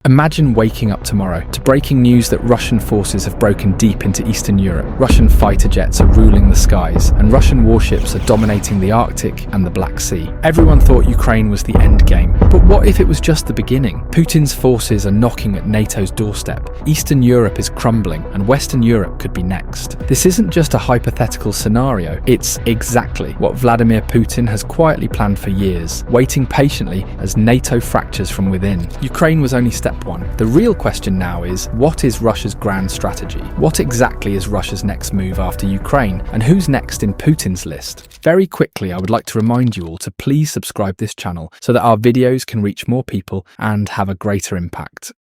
Imagine waking up tomorrow to breaking news that Russian forces have broken deep into Eastern Europe. Russian fighter jets are ruling the skies, and Russian warships are dominating the Arctic and the Black Sea. Everyone thought Ukraine was the end game, but what if it was just the beginning? Putin's forces are knocking at NATO's doorstep. Eastern Europe is crumbling, and Western Europe could be next. This isn't just a hypothetical scenario, it's exactly what Vladimir Putin has quietly planned for years, waiting patiently as NATO fractures from within. Ukraine was only step one. The real question now is, what is Russia's grand strategy? What exactly is Russia's next move after Ukraine? And who's next in Putin's list? Very quickly, I would like to remind you all to please subscribe this channel so that our videos can reach more people and have a greater impact.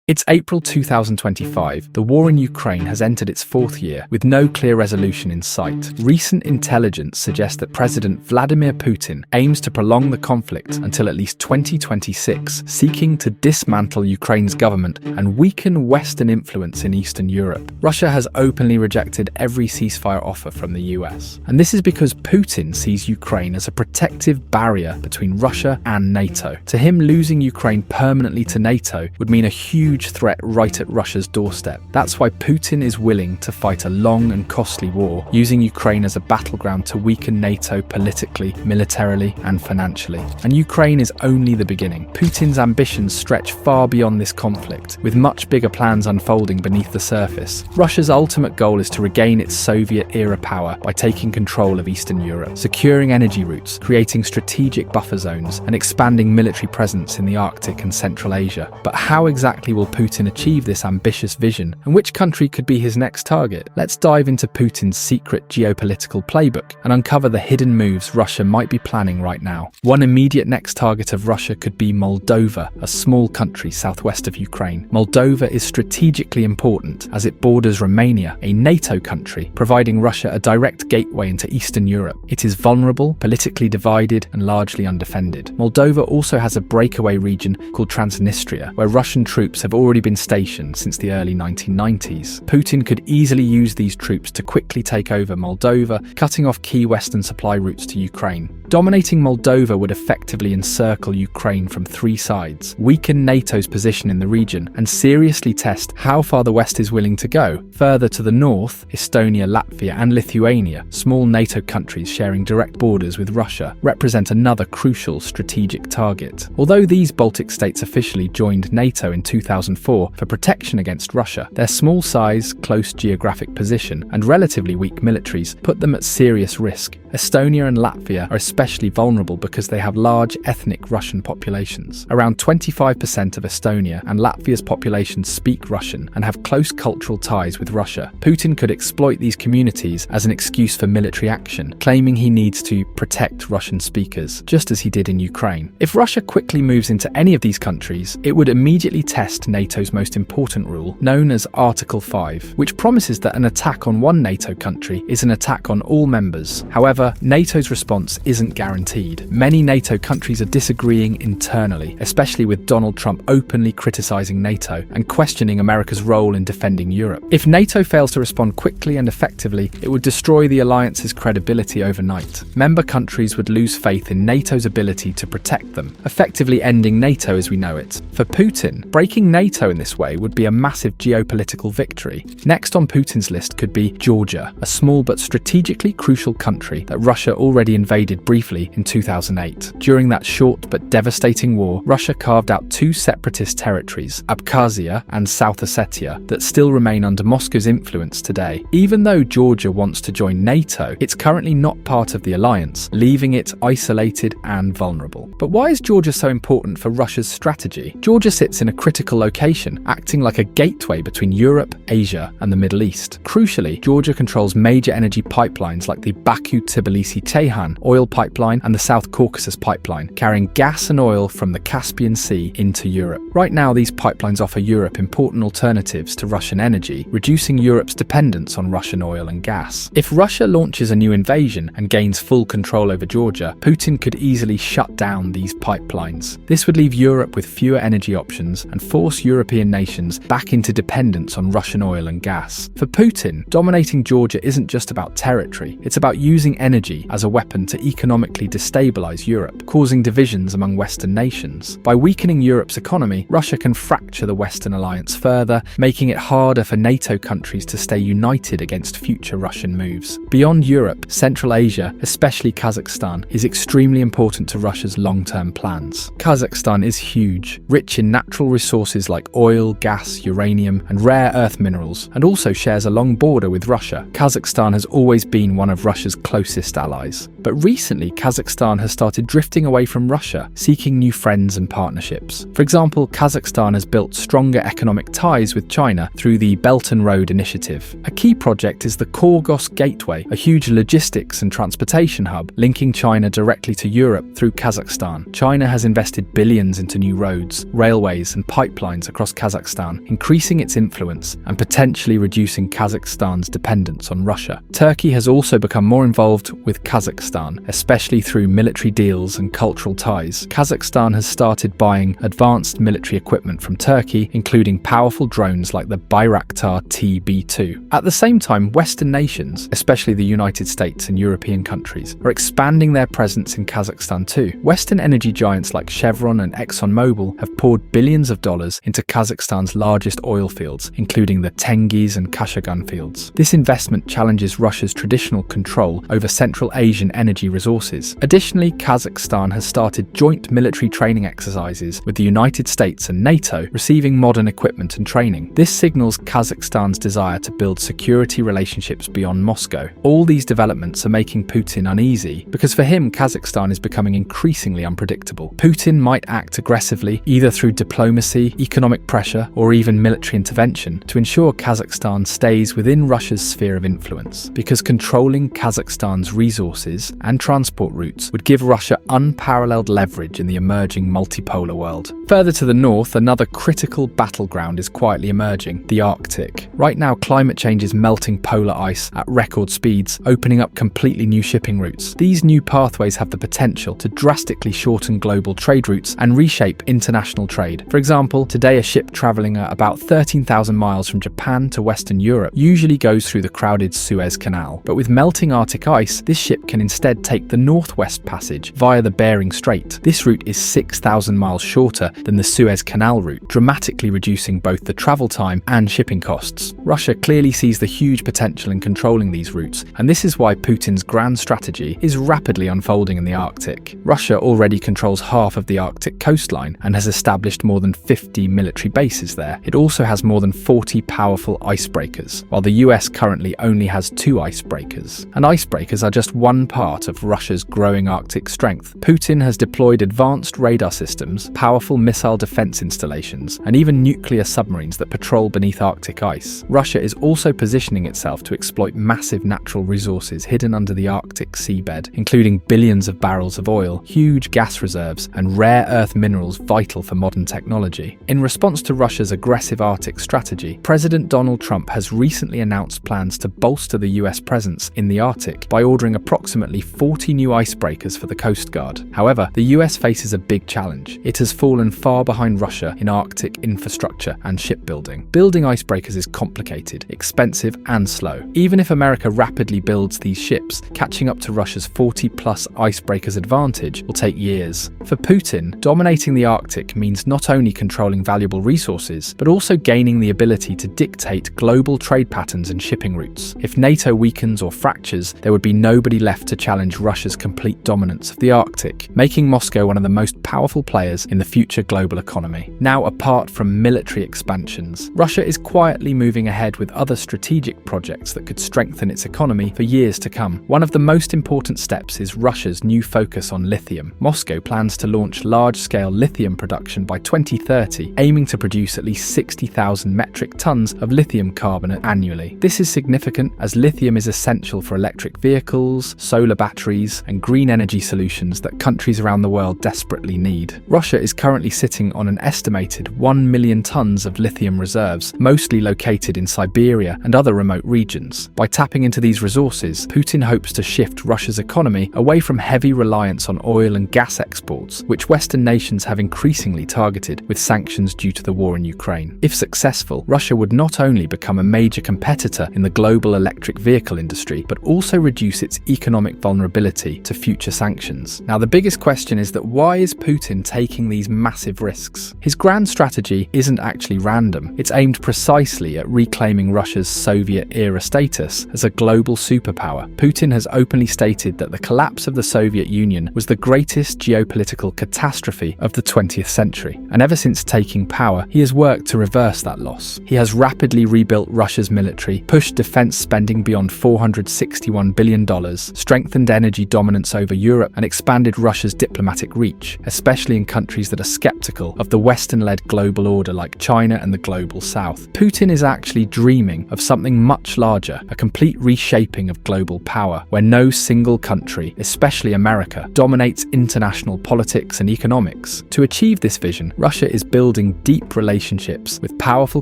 It's April 2025. The war in Ukraine has entered its fourth year, with no clear resolution in sight. Recent intelligence suggests that President Vladimir Putin aims to prolong the conflict until at least 2026, seeking to dismantle Ukraine's government and weaken Western influence in Eastern Europe. Russia has openly rejected every ceasefire offer from the US. And this is because Putin sees Ukraine as a protective barrier between Russia and NATO. To him, losing Ukraine permanently to NATO would mean a huge threat right at Russia's doorstep. That's why Putin is willing to fight a long and costly war, using Ukraine as a battleground to weaken NATO politically, militarily, and financially. And Ukraine is only the beginning. Putin's ambitions stretch far beyond this conflict, with much bigger plans unfolding beneath the surface. Russia's ultimate goal is to regain its Soviet-era power by taking control of Eastern Europe, securing energy routes, creating strategic buffer zones, and expanding military presence in the Arctic and Central Asia. But how exactly will Putin achieve this ambitious vision, and which country could be his next target? Let's dive into Putin's secret geopolitical playbook and uncover the hidden moves Russia might be planning right now. One immediate next target of Russia could be Moldova, a small country southwest of Ukraine. Moldova is strategically important as it borders Romania, a NATO country, providing Russia a direct gateway into Eastern Europe. It is vulnerable, politically divided, and largely undefended. Moldova also has a breakaway region called Transnistria, where Russian troops have already been stationed since the early 1990s. Putin could easily use these troops to quickly take over Moldova, cutting off key Western supply routes to Ukraine. Dominating Moldova would effectively encircle Ukraine from three sides, weaken NATO's position in the region, and seriously test how far the West is willing to go. Further to the north, Estonia, Latvia, and Lithuania, small NATO countries sharing direct borders with Russia, represent another crucial strategic target. Although these Baltic states officially joined NATO in 2004 for protection against Russia, their small size, close geographic position, and relatively weak militaries put them at serious risk. Estonia and Latvia are especially vulnerable because they have large ethnic Russian populations. Around 25% of Estonia and Latvia's population speak Russian and have close cultural ties with Russia. Putin could exploit these communities as an excuse for military action, claiming he needs to protect Russian speakers, just as he did in Ukraine. If Russia quickly moves into any of these countries, it would immediately test NATO's most important rule, known as Article 5, which promises that an attack on one NATO country is an attack on all members. However, NATO's response isn't guaranteed. Many NATO countries are disagreeing internally, especially with Donald Trump openly criticizing NATO and questioning America's role in defending Europe. If NATO fails to respond quickly and effectively, it would destroy the alliance's credibility overnight. Member countries would lose faith in NATO's ability to protect them, effectively ending NATO as we know it. For Putin, breaking NATO in this way would be a massive geopolitical victory. Next on Putin's list could be Georgia, a small but strategically crucial country that Russia already invaded briefly in 2008. During that short but devastating war, Russia carved out two separatist territories, Abkhazia and South Ossetia, that still remain under Moscow's influence today. Even though Georgia wants to join NATO, it's currently not part of the alliance, leaving it isolated and vulnerable. But why is Georgia so important for Russia's strategy? Georgia sits in a critical location, acting like a gateway between Europe, Asia, and the Middle East. Crucially, Georgia controls major energy pipelines like the Baku-Tbilisi-Ceyhan oil pipeline and the South Caucasus pipeline, carrying gas and oil from the Caspian Sea into Europe. Right now, these pipelines offer Europe important alternatives to Russian energy, reducing Europe's dependence on Russian oil and gas. If Russia launches a new invasion and gains full control over Georgia, Putin could easily shut down these pipelines. This would leave Europe with fewer energy options and force force European nations back into dependence on Russian oil and gas. For Putin, dominating Georgia isn't just about territory, it's about using energy as a weapon to economically destabilize Europe, causing divisions among Western nations. By weakening Europe's economy, Russia can fracture the Western alliance further, making it harder for NATO countries to stay united against future Russian moves. Beyond Europe, Central Asia, especially Kazakhstan, is extremely important to Russia's long-term plans. Kazakhstan is huge, rich in natural resources like oil, gas, uranium, and rare earth minerals, and also shares a long border with Russia. Kazakhstan has always been one of Russia's closest allies. But recently, Kazakhstan has started drifting away from Russia, seeking new friends and partnerships. For example, Kazakhstan has built stronger economic ties with China through the Belt and Road Initiative. A key project is the Korgos Gateway, a huge logistics and transportation hub linking China directly to Europe through Kazakhstan. China has invested billions into new roads, railways, and pipelines across Kazakhstan, increasing its influence and potentially reducing Kazakhstan's dependence on Russia. Turkey has also become more involved with Kazakhstan, especially through military deals and cultural ties. Kazakhstan has started buying advanced military equipment from Turkey, including powerful drones like the Bayraktar TB2. At the same time, Western nations, especially the United States and European countries, are expanding their presence in Kazakhstan too. Western energy giants like Chevron and ExxonMobil have poured billions of dollars into Kazakhstan's largest oil fields, including the Tengiz and Kashagan fields. This investment challenges Russia's traditional control over Central Asian energy resources. Additionally, Kazakhstan has started joint military training exercises with the United States and NATO, receiving modern equipment and training. This signals Kazakhstan's desire to build security relationships beyond Moscow. All these developments are making Putin uneasy, because for him, Kazakhstan is becoming increasingly unpredictable. Putin might act aggressively, either through diplomacy, economic pressure, or even military intervention, to ensure Kazakhstan stays within Russia's sphere of influence, because controlling Kazakhstan's resources and transport routes would give Russia unparalleled leverage in the emerging multipolar world. Further to the north, another critical battleground is quietly emerging: the Arctic. Right now, climate change is melting polar ice at record speeds, opening up completely new shipping routes. These new pathways have the potential to drastically shorten global trade routes and reshape international trade. For example, today a ship travelling at about 13,000 miles from Japan to Western Europe usually goes through the crowded Suez Canal. But with melting Arctic ice, this ship can instead take the Northwest Passage via the Bering Strait. This route is 6,000 miles shorter than the Suez Canal route, dramatically reducing both the travel time and shipping costs. Russia clearly sees the huge potential in controlling these routes, and this is why Putin's grand strategy is rapidly unfolding in the Arctic. Russia already controls half of the Arctic coastline and has established more than 50 military bases there. It also has more than 40 powerful icebreakers, while the US currently only has 2 icebreakers. And icebreakers are just one part of Russia's growing Arctic strength. Putin has deployed advanced radar systems, powerful missile defense installations, and even nuclear submarines that patrol beneath Arctic ice. Russia is also positioning itself to exploit massive natural resources hidden under the Arctic seabed, including billions of barrels of oil, huge gas reserves, and rare earth minerals vital for modern technology. In response to Russia's aggressive Arctic strategy, President Donald Trump has recently announced plans to bolster the US presence in the Arctic by ordering approximately 40 new icebreakers for the Coast Guard. However, the US faces a big challenge. It has fallen far behind Russia in Arctic infrastructure and shipbuilding. Building icebreakers is complicated, expensive, and slow. Even if America rapidly builds these ships, catching up to Russia's 40-plus icebreakers advantage will take years. For Putin, dominating the Arctic means not only controlling valuable resources, but also gaining the ability to dictate global trade patterns and shipping routes. If NATO weakens or fractures, there would be nobody left to challenge Russia's complete dominance of the Arctic, making Moscow one of the most powerful players in the future global economy. Now, apart from military expansions, Russia is quietly moving ahead with other strategic projects that could strengthen its economy for years to come. One of the most important steps is Russia's new focus on lithium. Moscow plans to launch large-scale lithium production by 2030, aiming to produce at least 60,000 metric tons of lithium carbonate annually. This is significant as lithium is essential for electric vehicles, solar solar batteries, and green energy solutions that countries around the world desperately need. Russia is currently sitting on an estimated 1 million tons of lithium reserves, mostly located in Siberia and other remote regions. By tapping into these resources, Putin hopes to shift Russia's economy away from heavy reliance on oil and gas exports, which Western nations have increasingly targeted with sanctions due to the war in Ukraine. If successful, Russia would not only become a major competitor in the global electric vehicle industry, but also reduce its economic vulnerability to future sanctions. Now, the biggest question is that why is Putin taking these massive risks? His grand strategy isn't actually random. It's aimed precisely at reclaiming Russia's Soviet-era status as a global superpower. Putin has openly stated that the collapse of the Soviet Union was the greatest geopolitical catastrophe of the 20th century, and ever since taking power, he has worked to reverse that loss. He has rapidly rebuilt Russia's military, pushed defense spending beyond $461 billion, strengthened energy dominance over Europe, and expanded Russia's diplomatic reach, especially in countries that are skeptical of the Western-led global order like China and the global South. Putin is actually dreaming of something much larger, a complete reshaping of global power, where no single country, especially America, dominates international politics and economics. To achieve this vision, Russia is building deep relationships with powerful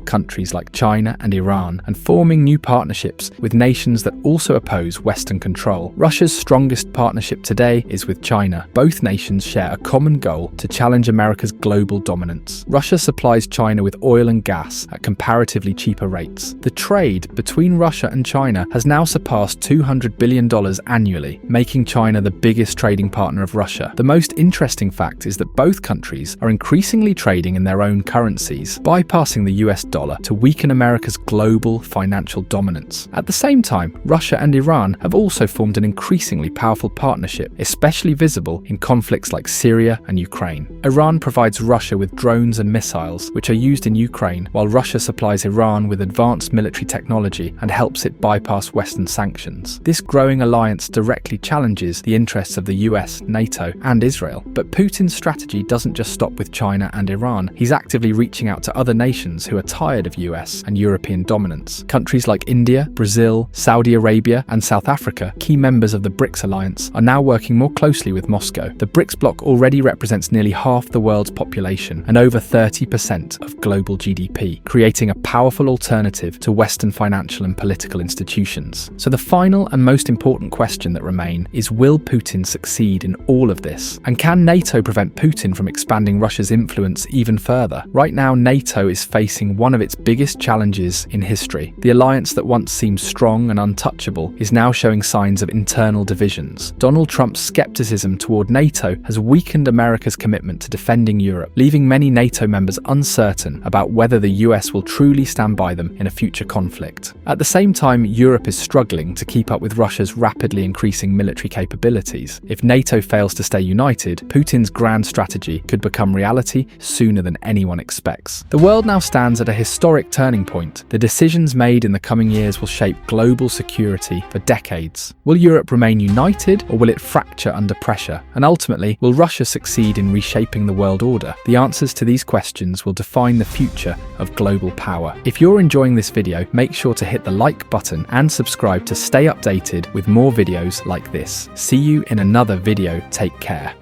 countries like China and Iran, and forming new partnerships with nations that also oppose Western control. Russia's strongest partnership today is with China. Both nations share a common goal to challenge America's global dominance. Russia supplies China with oil and gas at comparatively cheaper rates. The trade between Russia and China has now surpassed $200 billion annually, making China the biggest trading partner of Russia. The most interesting fact is that both countries are increasingly trading in their own currencies, bypassing the US dollar to weaken America's global financial dominance. At the same time, Russia and Iran have also formed an increasingly powerful partnership, especially visible in conflicts like Syria and Ukraine. Iran provides Russia with drones and missiles, which are used in Ukraine, while Russia supplies Iran with advanced military technology and helps it bypass Western sanctions. This growing alliance directly challenges the interests of the US, NATO, and Israel. But Putin's strategy doesn't just stop with China and Iran. He's actively reaching out to other nations who are tired of US and European dominance. Countries like India, Brazil, Saudi Arabia, and South Africa, key members of the BRICS alliance, are now working more closely with Moscow. The BRICS bloc already represents nearly half the world's population and over 30% of global GDP, creating a powerful alternative to Western financial and political institutions. So the final and most important question that remains is, will Putin succeed in all of this? And can NATO prevent Putin from expanding Russia's influence even further? Right now, NATO is facing one of its biggest challenges in history. The alliance that once seemed strong and untouchable is now showing signs of internal divisions. Donald Trump's skepticism toward NATO has weakened America's commitment to defending Europe, leaving many NATO members uncertain about whether the US will truly stand by them in a future conflict. At the same time, Europe is struggling to keep up with Russia's rapidly increasing military capabilities. If NATO fails to stay united, Putin's grand strategy could become reality sooner than anyone expects. The world now stands at a historic turning point. The decisions made in the coming years will shape global security for decades. Will Europe remain united, or will it fracture under pressure? And ultimately, will Russia succeed in reshaping the world order? The answers to these questions will define the future of global power. If you're enjoying this video, make sure to hit the like button and subscribe to stay updated with more videos like this. See you in another video. Take care.